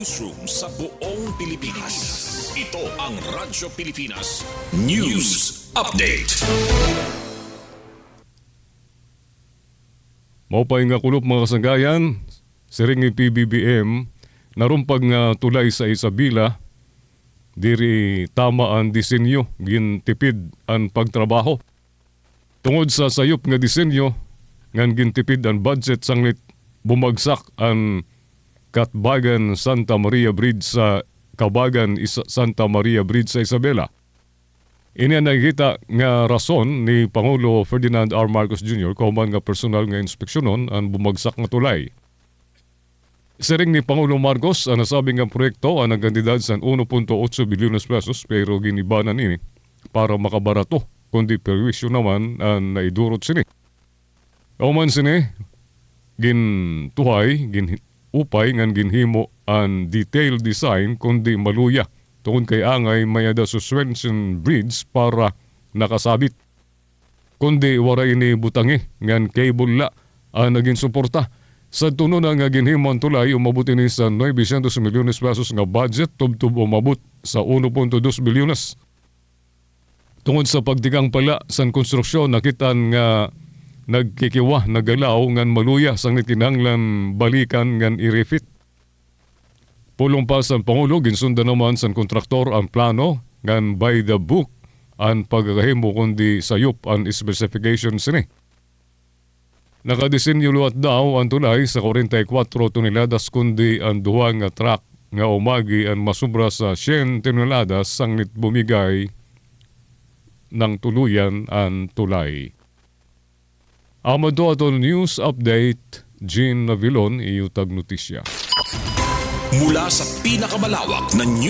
Newsroom sa buong Pilipinas. Ito ang Radyo Pilipinas News Update. Maupay nga kulop mga kasanggayan, siringi PBBM, narumpag nga tulay sa Isabela, diri tama ang disenyo, gintipid ang pagtrabaho. Tungod sa sayop nga disenyo, ngan gintipid ang budget sanglit bumagsak ang Katbagan Santa Maria Bridge sa Kabagan Santa Maria Bridge sa Isabela. Ini ang nakikita nga rason ni Pangulo Ferdinand R. Marcos Jr. kauman nga personal nga inspeksyonon ang bumagsak nga tulay. Siring ni Pangulo Marcos ang nasabing nga proyekto ang nagkantidad sa 1.8 bilyones pesos pero ginibanan ini para makabarato kundi perwisyo naman ang naidurot sini. Kauman sini gintuhay, upay ngan ginhimo ang detailed design kundi maluya tungod kay angay mayada suspension bridge para nakasabit. Kundi waray ni butangi ngan cable la ang naging suporta. Sa tuno na nga ginhimo ang tulay umabot ini sa 900 milyones pesos nga budget tubtub umabot sa 1.2 bilyones. Tungod sa pagdigang pala sa konstruksyon nakitaan nga nagkikiwa, nagalaw ngan maluya sanglit kinahanglan balikan ngan i-refit. Pulong pa sa Pangulo, ginsunda naman sa kontraktor ang plano ngan by the book ang pagkakahimo kundi sayop ang specifications ni. Nakadesinyo luwat daw ang tulay sa 44 toneladas kundi ang duha nga truck nga umagi ang masubra sa 100 toneladas sanglit bumigay ng tuluyan ang tulay. Amado ato news update, Jean Navilon, iutag notisya. Mula sa pinakamalawak na news